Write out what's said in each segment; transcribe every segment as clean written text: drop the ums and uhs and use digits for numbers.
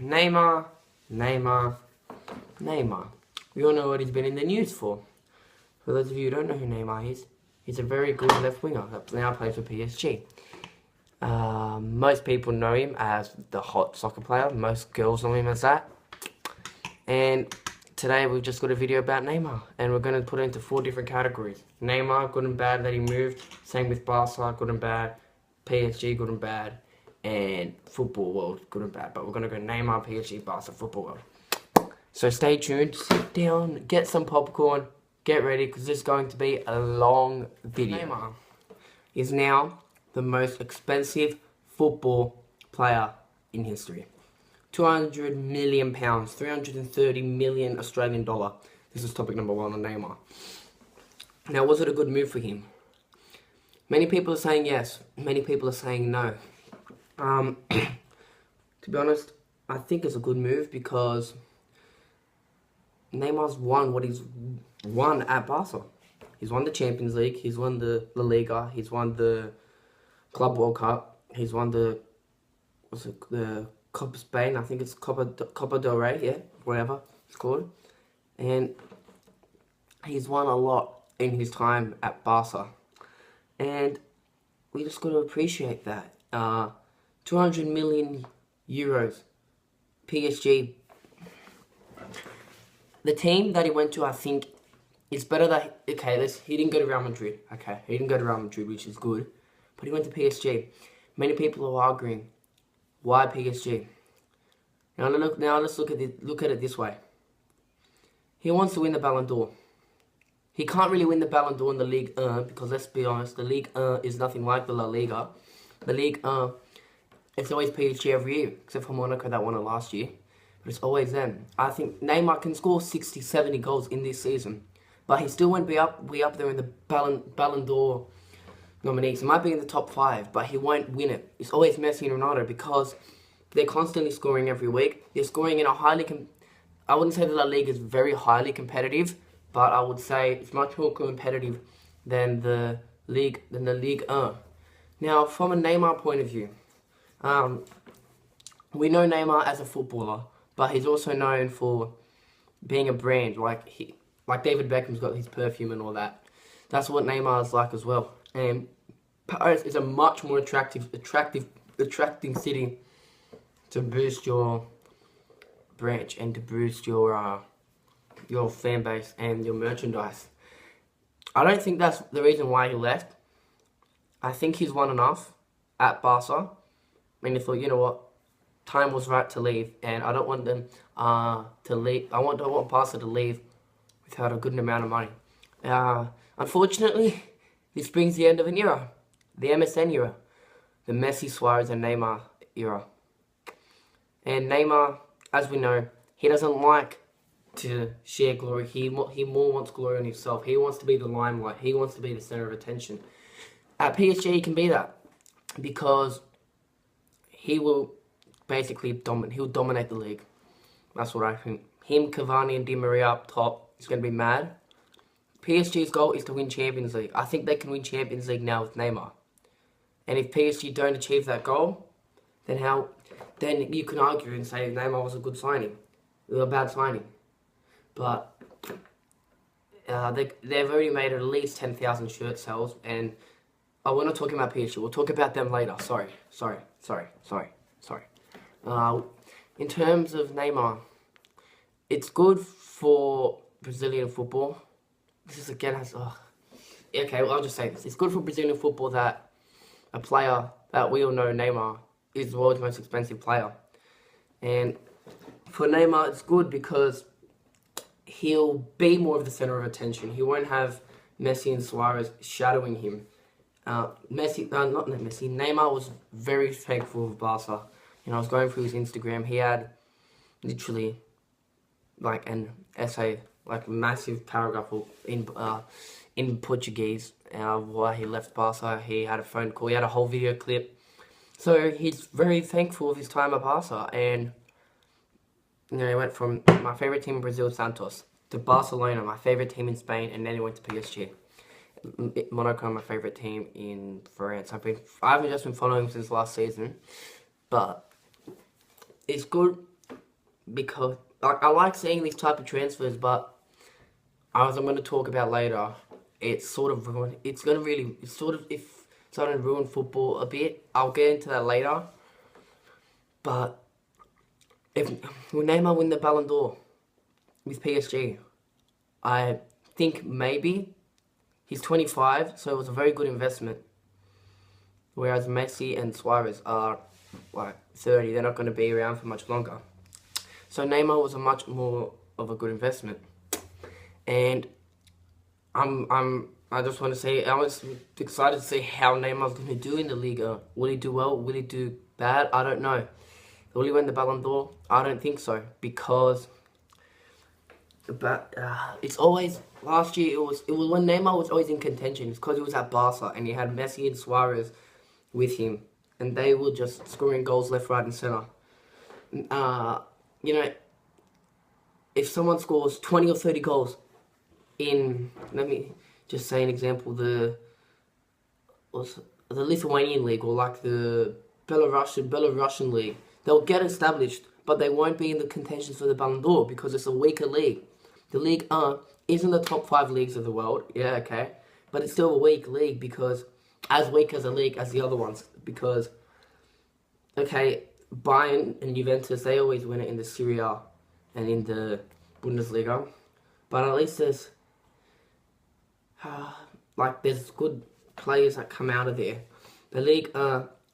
Neymar, Neymar, Neymar. We all know what he's been in the news for. For those of you who don't know who Neymar is, he's a very good left winger that now plays for PSG. Most people know him as the hot soccer player. Most girls know him as that. And today we've just got a video about Neymar, and we're going to put it into 4 different categories. Neymar, good and bad that he moved. Same with Barca, good and bad. PSG, good and bad. And football world, good and bad. But we're going to go Neymar, PSG, Barca, football world. So stay tuned, sit down, get some popcorn, get ready, because this is going to be a long video. Neymar is now the most expensive football player in history. £200 million, 330 million Australian dollar. This is topic number 1 on Neymar. Now, was it a good move for him? Many people are saying yes. Many people are saying no. To be honest, I think it's a good move because Neymar's won what he's won at Barca. He's won the Champions League. He's won the La Liga. He's won the Club World Cup. He's won the Copa Spain. I think it's Copa del Rey. Yeah, whatever it's called. And he's won a lot in his time at Barca. And we just got to appreciate that. 200 million euros. PSG. The team that he went to, I think, is better that... Okay, he didn't go to Real Madrid. Okay, he didn't go to Real Madrid, which is good. But he went to PSG. Many people are arguing, why PSG? Now let's look at it this way. He wants to win the Ballon d'Or. He can't really win the Ballon d'Or in the Ligue 1 because, let's be honest, the Ligue 1 is nothing like the La Liga. The Ligue 1, it's always PSG every year, except for Monaco that won it last year. But it's always them. I think Neymar can score 60, 70 goals in this season. But he still won't be up there in the Ballon d'Or nominees. He might be in the top 5, but he won't win it. It's always Messi and Ronaldo because they're constantly scoring every week. They're scoring in a I wouldn't say the La Liga is very highly competitive, but I would say it's much more competitive than the Ligue 1. Now, from a Neymar point of view, we know Neymar as a footballer, but he's also known for being a brand. Like David Beckham's got his perfume and all that. That's what Neymar is like as well. And Paris is a much more attracting city to boost your branch and to boost your fan base and your merchandise. I don't think that's the reason why he left. I think he's won enough at Barca, and he thought, you know what, time was right to leave, and I don't want them to leave. I don't want Barca to leave without a good amount of money. Unfortunately, this brings the end of an era, the MSN era, the Messi, Suarez, and Neymar era. And Neymar, as we know, he doesn't like to share glory. He more wants glory on himself. He wants to be the limelight. He wants to be the center of attention. At PSG, he can be that because he will basically dominate the league. That's what I think. Him, Cavani, and Di Maria up top is going to be mad. PSG's goal is to win Champions League. I think they can win Champions League now with Neymar. And if PSG don't achieve that goal, then you can argue and say Neymar was a good signing. It was a bad signing. But they've already made at least 10,000 shirt sales. And we're not talking about PSG. We'll talk about them later. Sorry. In terms of Neymar, it's good for Brazilian football. This is again okay, well, I'll just say this. It's good for Brazilian football that a player that we all know, Neymar, is the world's most expensive player. And for Neymar, it's good because he'll be more of the center of attention. He won't have Messi and Suarez shadowing him. Neymar was very thankful of Barca. I was going through his Instagram. He had literally like an essay, like a massive paragraph in Portuguese why he left Barca. He had a phone call. He had a whole video clip. So he's very thankful of his time at Barca. And he went from my favorite team in Brazil, Santos, to Barcelona, my favorite team in Spain, and then he went to PSG. Monaco, my favorite team in France. I haven't just been following him since last season, but it's good because I like seeing these type of transfers, but as I'm going to talk about later, it's sort of ruined. It's going to really, it's sort of, if it's going to ruin football a bit. I'll get into that later. But if will Neymar win the Ballon d'Or with PSG? I think maybe. He's 25, so it was a very good investment. Whereas Messi and Suarez are like 30, they're not going to be around for much longer. So Neymar was a much more of a good investment. And I just want to say, I was excited to see how Neymar's going to do in the Liga. Will he do well? Will he do bad? I don't know. Will he win the Ballon d'Or? I don't think so, because it's always, last year it was when Neymar was always in contention. It's because he was at Barca and he had Messi and Suarez with him, and they were just scoring goals left, right, and center. You know, if someone scores 20 or 30 goals in, let me just say an example, the Lithuanian league, or like the Belarusian league, they'll get established, but they won't be in the contention for the Ballon d'Or because it's a weaker league. The league isn't the top 5 leagues of the world, yeah, okay, but it's still a weak league, because as weak as a league as the other ones, because, okay, Bayern and Juventus, they always win it in the Serie A and in the Bundesliga, but at least there's there's good players that come out of there. The league,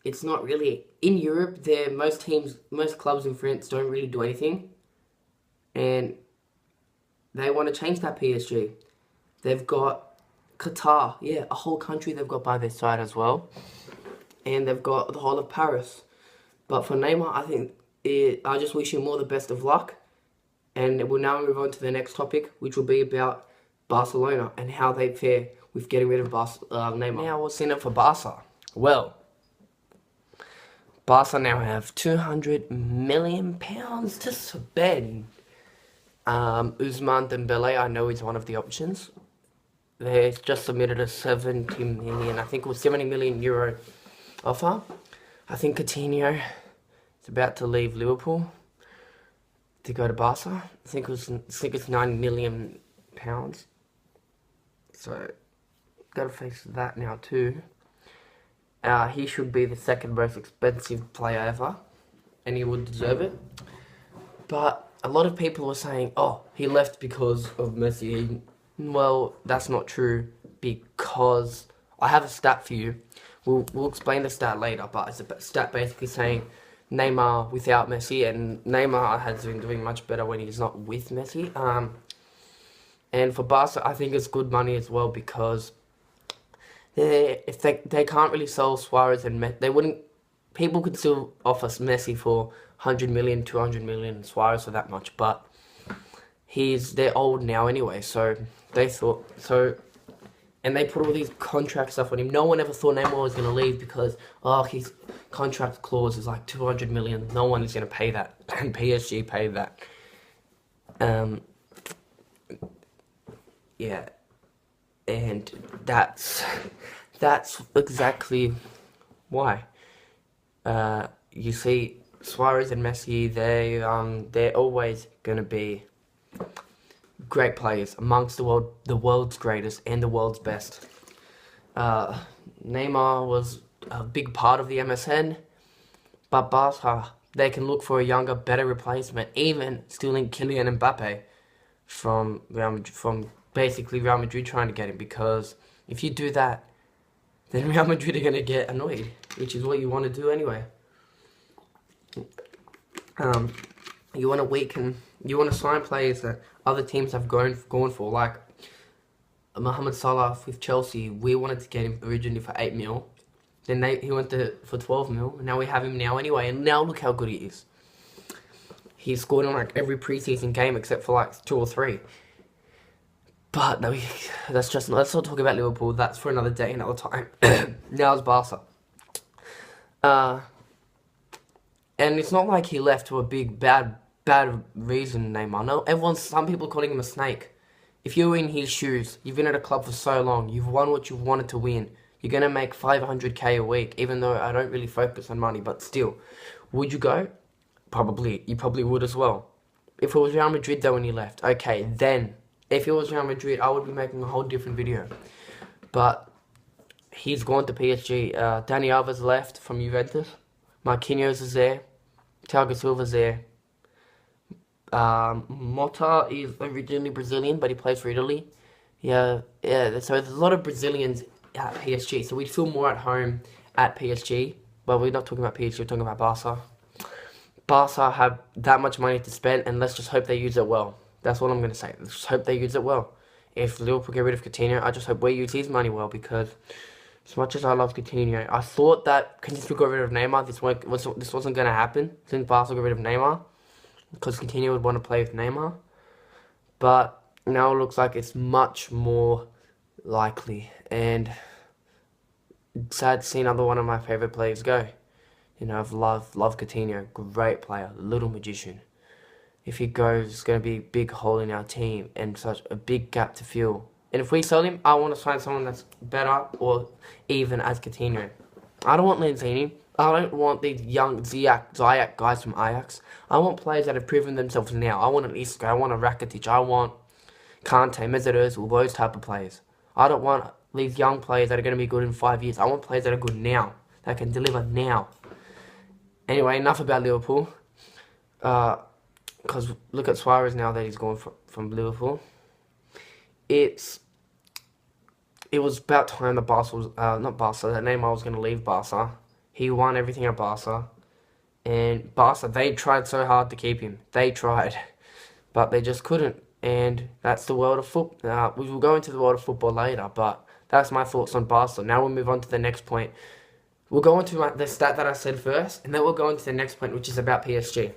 it's not really, in Europe, most clubs in France don't really do anything, and they want to change that PSG. They've got Qatar, yeah, a whole country they've got by their side as well. And they've got the whole of Paris. But for Neymar, I think I just wish him all the best of luck. And we'll now move on to the next topic, which will be about Barcelona and how they fare with getting rid of Neymar. Now, what's in it for Barca? Well, Barca now have £200 million to spend. Ousmane Dembele, I know he's one of the options. They just submitted a 70 million, I think it was 70 million euro offer. I think Coutinho is about to leave Liverpool to go to Barca. I think it's 9 million pounds. So, gotta face that now too. He should be the second most expensive player ever, and he would deserve it. But a lot of people were saying, oh, he left because of Messi. Well, that's not true, because I have a stat for you. We'll explain the stat later, but it's a stat basically saying Neymar without Messi, and Neymar has been doing much better when he's not with Messi. And for Barca, I think it's good money as well, because if they can't really sell Suarez and Messi, people could still offer Messi for 100 million, 200 million, Suarez for that much, but they're old now anyway, so they thought, and they put all these contract stuff on him. No one ever thought Neymar was going to leave because, his contract clause is like 200 million, no one is going to pay that, and PSG paid that. Yeah, and that's exactly why. You see, Suarez and Messi, they're always going to be great players amongst the world's greatest and the world's best. Neymar was a big part of the MSN, but Barca, they can look for a younger, better replacement, even stealing Kylian Mbappe from basically Real Madrid trying to get him, because if you do that, then Real Madrid are going to get annoyed, which is what you want to do anyway. You want to sign players that other teams have gone for, like Mohamed Salah with Chelsea. We wanted to get him originally for 8 mil, then he went for 12 mil, and now we have him now anyway, and now look how good he is. He scored in like every preseason game except for like 2 or 3. But no, let's not talk about Liverpool. That's for another day, another time. Now it's Barca. And it's not like he left to a big bad reason, Neymar. No, some people calling him a snake. If you're in his shoes, you've been at a club for so long, you've won what you've wanted to win, you're gonna make 500k a week. Even though I don't really focus on money, but still, would you go? Probably. You probably would as well. If it was Real Madrid though when he left, okay, then if it was Real Madrid, I would be making a whole different video. But he's gone to PSG. Dani Alves left from Juventus. Marquinhos is there. Thiago Silva's there. Mota is originally Brazilian, but he plays for Italy. Yeah. So there's a lot of Brazilians at PSG. So we'd feel more at home at PSG. But we're not talking about PSG. We're talking about Barca. Barca have that much money to spend, and let's just hope they use it well. That's what I'm going to say. Let's just hope they use it well. If Liverpool get rid of Coutinho, I just hope we use his money well, because as much as I love Coutinho, I thought that since we got rid of Neymar, this wasn't going to happen. Since Barca got rid of Neymar, because Coutinho would want to play with Neymar. But now it looks like it's much more likely, and it's sad to see another one of my favourite players go. You know, I've loved Coutinho, great player, little magician. If he goes, it's going to be a big hole in our team and such a big gap to fill. And if we sell him, I want to sign someone that's better or even as Coutinho. I don't want Lanzini. I don't want these young Ziyech guys from Ajax. I want players that have proven themselves now. I want an Isco, I want a Rakitic, I want Kante, Mesut Ozil, those type of players. I don't want these young players that are going to be good in 5 years. I want players that are good now, that can deliver now. Anyway, enough about Liverpool. Because look at Suarez now that he's gone from Liverpool. It was about time that that Neymar was going to leave Barca. He won everything at Barca. And Barca, they tried so hard to keep him. They tried. But they just couldn't. And that's the world of football. We will go into the world of football later, but that's my thoughts on Barca. Now we'll move on to the next point. We'll go into the stat that I said first, and then we'll go into the next point, which is about PSG.